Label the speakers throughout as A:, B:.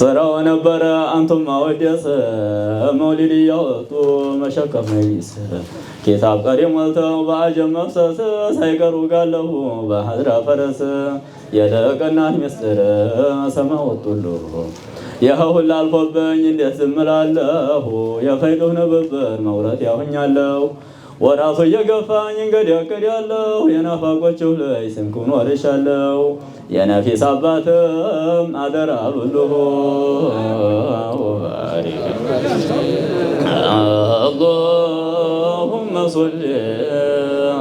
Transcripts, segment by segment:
A: ስራው ነበረ አንቱም ማወደስ መውሊድ እያወጡ መሸከፍ ነቢስ ኪታብ ቀሪ ሞልተው በአጀብ መፍሰስ ሳይቀሩ ጋለሁ በሐድራ ፈረስ የለቀናት ምስጢር ሰማ ወጡሉ ይኸው ሁሉ አልፎብኝ እንዴት ዝም እላለሁ የፈይዱህ ንብብር መውረድ ያሁኛለሁ ወራሱ እየገፋኝ እንገዳገዳለሁ የናፋቆችህ ላይ ስንኩን ወርሻለሁ የነፊስ አባትም አደራ ብሉሁ اللهم صل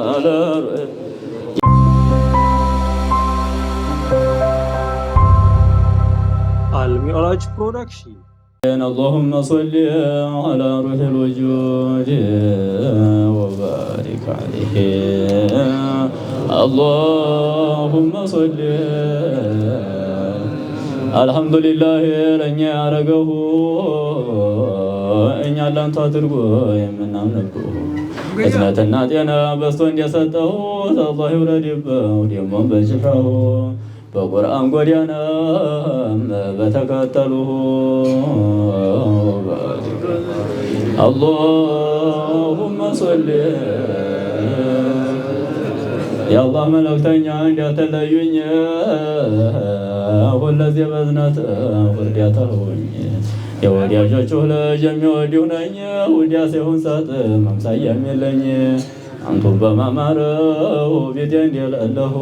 A: على
B: المعراج برودكشن
A: اللهم صل على روح الوجود وبارك عليه اللهم صل الحمد لله لن يعرقه إن يعلم تاترقه የምናምንብህ እዝነትና ጤና በስቶ እንዲሰጠው አላህ ይውረድብህ ደግሞ በሽፋው በቁርአን ጎዳና በተከተሉህ اللهم صل የአላህ መልእክተኛ እንዳትለዩኝ ሁለዚህ በዝነት ውርዳታሁኝ የወዳጆቹህ ልጅ የሚወድሁ ነኝ ውዳሴውን ሰጥ መምሳያም የለኝ አንቱ በማማረው ቤቴ እንደሌለሁ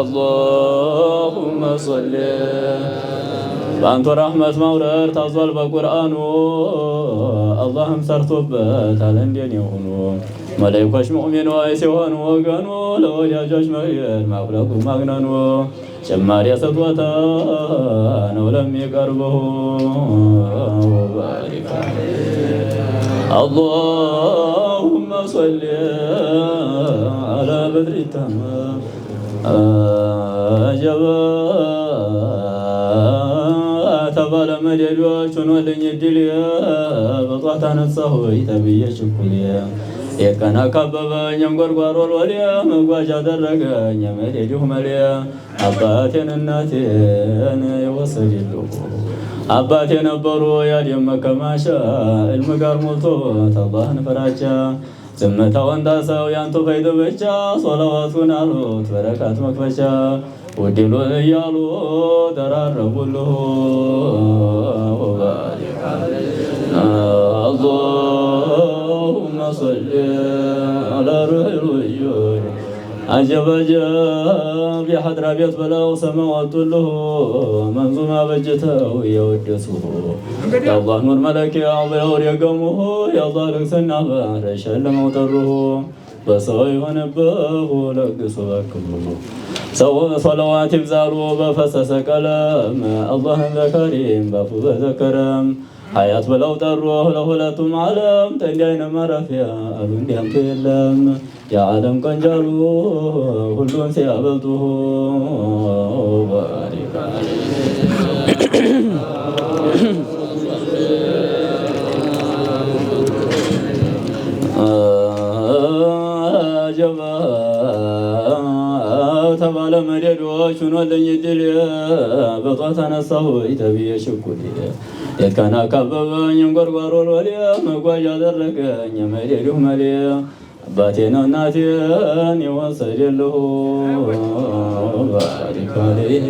A: اللهم صل በአንቱ ረህመት መውረድ ታዟል በቁርአኑ አላህም ሰርቶበታል እንደኔ ሆኖ መላእክቶች ሙእሚኖች ሲሆኑ ወገኑ ለወዳጆች መሄድ ማፍለቁ ማግነኑ ጭማሪ ስጦታ ነው ለሚቀርበው اللهم صل على بدر التمام ተባለ መደዶች ሆኖልኝ እድል በጧት አነሳሁ ተብዬ ችኩል የቀና ካበበኝ እንጎርጓሮ ወዲያ መጓዣ አደረገኝ የመደዲሁ መሊያ አባቴን እናቴን የወሰድልሁ አባቴ ነበሩ ያደም መከማቻ ዕልም ጋር ሞልቶ አላህን ፍራቻ ዝምታውን ዳሰው ያንቱ ፈይድ ብቻ ሶላዋቱን አሉት በረካት መክፈቻ ወዲሉ እያሉ ተራረቡልሁ اللهم صل على روح الوجود عجب عجب የሐድራ ቤት ብለው ሰማዋቱልሁ መንዙማ በጀተው የወደሱሁ የአላህ ኑር መለኪያው ብለው ደገሙሁ የአላህ ልግስና ባህር ሸልመው ጠሩሁ በሰው የሆነብሁ ለግሱ በክብሩ ሰው ሰለዋት ይብዛሉ በፈሰሰ ቀለም አላህን በከሪም በፉ በዘከረም ሀያት ብለው ጠሩህ ለሁለቱም ዓለም ተንዲያይነ ማረፊያ አሉ እንዲያምቱ የለም የዓለም ቀንጃሉ ሁሉን ሲያበልጡሁ ባሪክ አጀባ ተባለ መደዶች ሆኖልኝ እድል በጧት አነሳሁ ተብዬ ችኩል የቀና ካበበኝ እንጎርጓሮ ወዲያ መጓዣ አደረገኝ የመደዲሁ መሊያ አባቴን እናቴን የወሰደልሁ ባሪክ አለይህ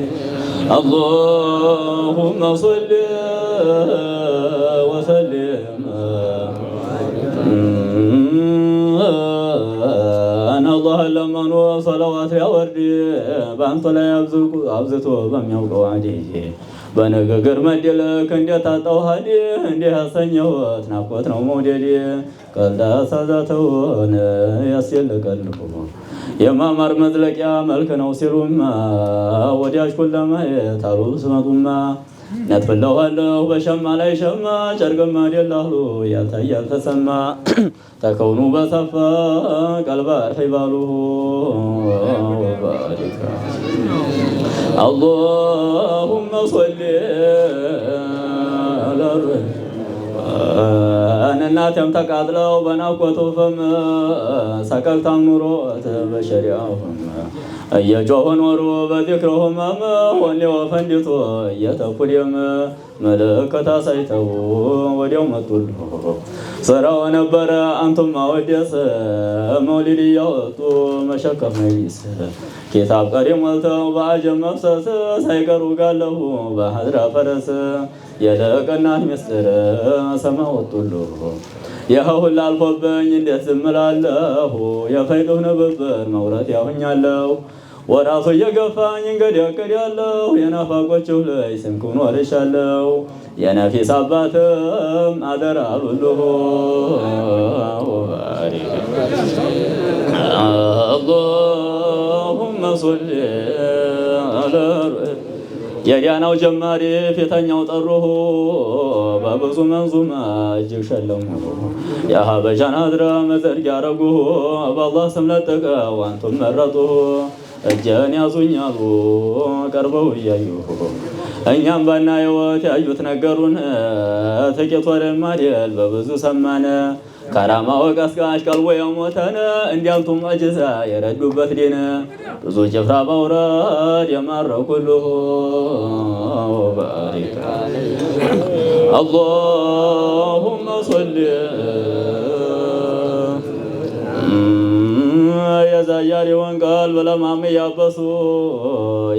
A: اللهم صل وسلم الله ለመኑ ሰለዋት ያወርድ በአንተ ላይ አብዝቶ በሚያውቀው አዲህ በንግግር መድለክ እንደታጣው ሀዲ እንዲህ ያሰኘሁት ናፍቆት ነው መውደድ ቀልዳ ሳዛተውን ያስየልቀልሁ የማማር መዝለቂያ መልክ ነው ሲሉማ ወዲያች ኩለማየት አሉ ስመጡማ ነጥፍለዋለሁ በሸማ ላይ ሸማ ጨርቅማ ደላሉ ያልታየ ያልተሰማ ተከውኑ በሰፋ ቀልባ ሒባሉሁ ባሪካ اللهم صل على እናቴም ተቃጥለው በናፍቆቱ ፍም ሰቀልታም ኑሮት በሸሪዓው እየጮኹ ኖሩ በዚክረሁ ህመም ወኔው ፈንድቶ እየተፉልየም ምልክት አሳይተው ወዲያው መጡልሁ ስራው ነበረ አንቱም ማወደስ መውሊድ እያወጡ መሸከፍ መይስ ኪታብ ቀሪ ሞልተው በአጀም መፍሰስ ሳይቀሩ ጋለሁ በሀድራ ፈረስ የለቀናት ምስጢር ሰማ ወጡልሁ ይኸው ሁላ አልፎብኝ እንዴት ዝም እላለሁ የፈይዱህ ንብብር መውረት ያሁኛለሁ ወራሱ እየገፋኝ እንገዳገዳለሁ የናፋቆችህ ላይ ስንኩን ወርሻለሁ የነፊስ አባትም አደራ አሉልሁ አላሁመ ሶሊ አላ የዲያናው ጀማሪ ፊተኛው ጠሩሁ በብዙ መንዙማ እጅግ ሸለሙ የሀበሻን አድራ መዘርግ ያረጉሁ በአላህ ስም ለጥቀው አንቱም መረጡሁ እጀን ያዙኛሉ ቀርበው እያዩሁ እኛም ባናየወት ያዩት ነገሩን ጥቂት ወደማድል በብዙ ሰማነ ከራማ ወቀስቃሽ ቀልቦ የሞተን እንዲያልቱ ሙዕጅዛ የረዱበት ዲን ብዙ ጭፍራ በውረድ የማረኩልሁ ባሪክ አላሁመ ሶሊ የዛያሪውን ቃል በለማም እያበሱ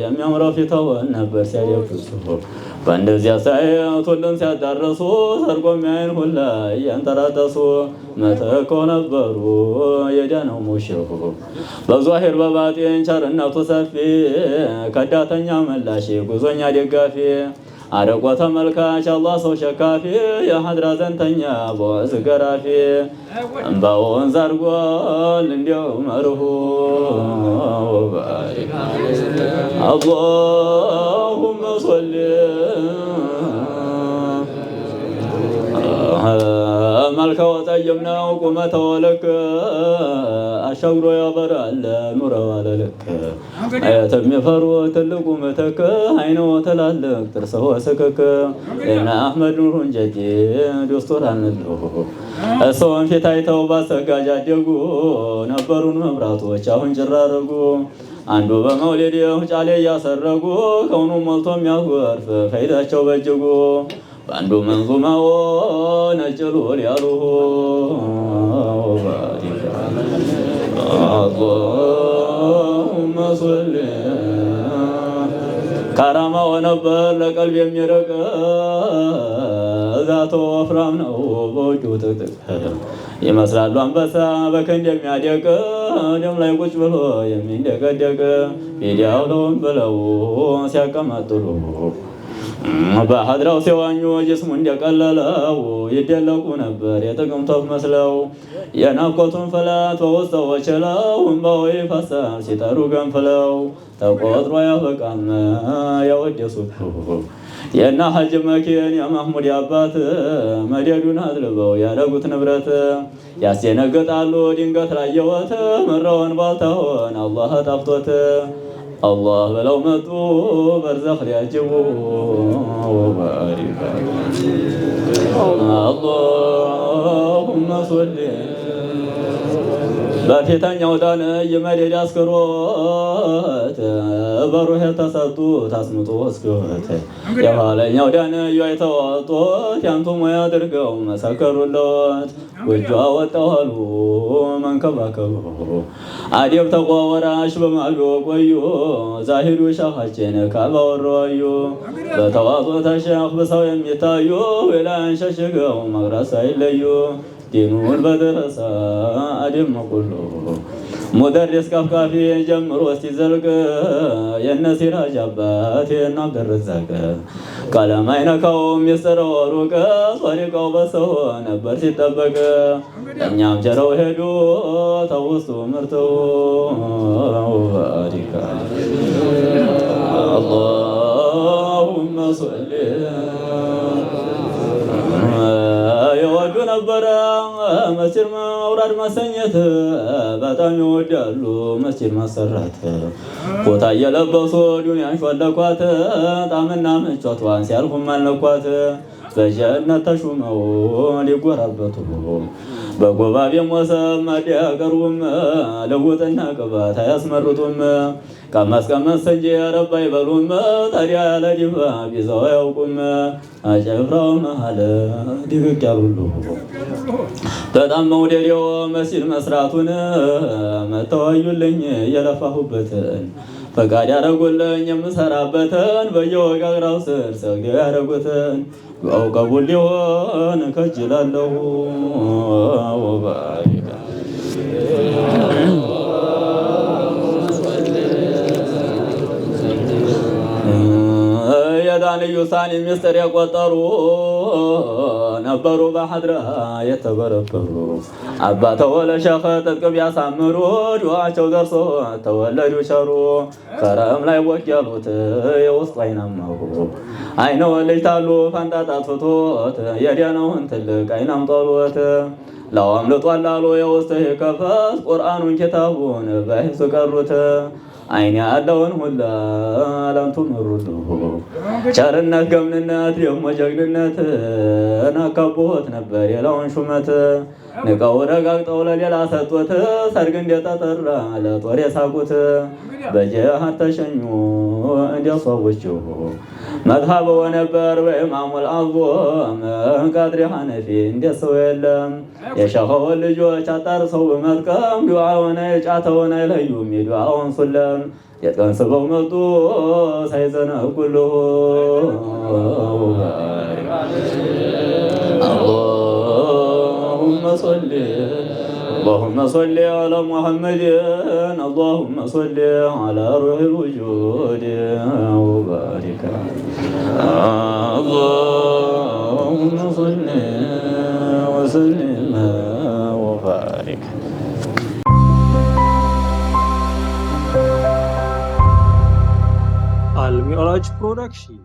A: የሚያምረው ፊተውን ነበር ሲያደፍሱ በእንደዚያ ሳይት ሁሉን ሲያዳረሱ ሰርጎ የሚያይን ሁላ እያንጠራጠሱ መተከው ነበሩ የዳነው ሙሽሁ በዟሂር በባጢን ቸርነቱ ሰፊ ከዳተኛ መላሽ ጉዞኛ ደጋፊ አረቆ ተመልካች አላህ ሰው ሸካፊ የሀድራ ዘንተኛ በወዝ ገራፊ እምባውን ዛርጓል እንዲያው መርሁ ባሪክ አላሁመ ሶሊ መልከው ጠይም ነው ቁመተው ልክ አሻግሮ ያበራል ኑረው አለልክ አያት የሚፈሩ ትልቁ ምትክ አይነው ትላልቅ ጥርሰው ስክክ እና አህመድ ኑሩን ጀጂ ዶስቶር አንልሁ እሰውን ፊት አይተው ባሰጋጅ አደጉ ነበሩን መብራቶች አሁን ጭራረጉ አንዱ በመውሊድ ጫሌ እያሰረጉ ከውኑ ሞልቶ የሚያጎርፍ ፈይዳቸው በእጅጉ በአንዱ መንዙማዎ ነጭሉል ያሉሁ ባሪክ አላሁመ ሶሊ ካራማው ነበር ለቀልብ የሚረቅ ዛቶ ወፍራም ነው በውጩ ጥቅጥቅ ይመስላሉ አንበሳ በክንድ የሚያደቅ ደም ላይ ቁጭ ብሎ የሚንደቀደቅ ፊዲያው ለውን ብለው ሲያቀማጥሉ በሀድራው ሲዋኙ ጅስሙ እንደቀለለው ይደለቁ ነበር የጥቅምት ወፍ መስለው የናፍቆቱን ፍላት በውስጠው ችለው እምባው ይፈሳል ሲጠሩ ገንፍለው ተቆጥሮ ያበቃም ያወደሱት የና ሐጅ መኪን የማህሙድ አባት መደዱን አጥልበው ያደጉት ንብረት ያስደነግጣሉ ድንገት ላየወት ምረውን ባልተሆን አላህ ጠፍቶት الله بلو مدو برزخ ليعجبو وبارك اللهم صل በፊተኛው ዳነ የመሬድ አስከሮት በሩህ ተሰጡ ታስምጡ እስከወት የኋለኛው ዳነ ያይተዋጦት ያንቱ ሙያ አድርገው መሰከሩለት ጎጆ አወጣዋሉ መንከባከቡ አደብ ተቋወራሽ በማዶ ቆዩ ዛሂዱ ሻኻችን ካባወራዩ በተዋጦ ተሸኽ በሰው የሚታዩ ወላን ሸሽገው መግረስ አይለዩ ዲኑን በደረሳ አደም መቁሉ ሙደርስ ከፍካፊ ጀምሮ ሲዘልቅ የነሲራጅ አባት የናብደረዛቅ ቀለም አይነካውም የሰረው ሩቅ ጧሪቃው በሰው ነበር ሲጠበቅ እኛም ጀረው ሄዱ ተውስቱ ምርተው ባሪካ اللهم صل የወዱ ነበረ መስጂድ ማውራድ ማሰኘት በጣም ይወዳሉ መስጂድ ማሰራት ቦታ እየለበሱ ዱንያን ሾለኳት ጣምና ምቾቷን ሲያልፉም አልነኳት በጀነት ተሹመው ሊጎራበቱ በጎባቤም ወሰብ ማዲያቀርቡም ለውጥና ቅባት አያስመርጡም። ቀመስ ቀመስ እንጂ ረባ አይበሉም። ታዲያ ያለ ድባብ ይዘው አያውቁም። አጨፍራው መሀል ድቅቅ ያሉሉ በጣም መውደዴው መስጂድ መስራቱን መተዋዩልኝ የለፋሁበትን ፈቃድ ያደረጉልኝ የምሰራበትን በየወጋግራው ስር ሰግደው ያደረጉትን ዱዓው ቀቡል ሊሆን ከጅላለሁ። የዳንዩ ሳኒ ሚስጥር የቆጠሩ ነበሩ በሐድራ የተበረበሩ አባ ተወለ ሸኸ ጥጥቅ ቢያሳምሩ ዱዓቸው ደርሶ ተወለዱ ቸሩ ከረም ላይ ወቅ ያሉት የውስጥ አይናማሁ አይነ ወልጅታሉ ፈንጣጣት ፍቶት የዲያነውን ትልቅ አይናም ጦሎት ላዋምልጧል ላሉ የውስጥ ከፈት ቁርአኑን ኪታቡን በሂፍዝ ቀሩት አይን ያለውን ሁላ ለንቱ ምሩት ቸርነት ገምንነት ደግሞ ጀግንነት ናካቦት ነበር የላውን ሹመት ንቀው ረጋግጠው ለሌላ ሰጡት ሰርግ እንደተጠራ ለጦር የሳቁት በጀሃድ ተሸኙ እንዲያሷቦችው መዝሃበው ነበር በኢማሙል አዕዘም ቃድሪ ሐነፊ እንደሰው የለም የሸኸው ልጆች አጣርሰው በመጥቀም ዱዓውን የጫተውን አይለዩም የዱዓውን ሱለም የጥቀን ስበው መጡ ሳይዘነጉሉ اللهم صل على محمد اللهم صل على روح الوجود وبارك اللهم صل وسلم وبارك.
B: Al Mi'raj Production.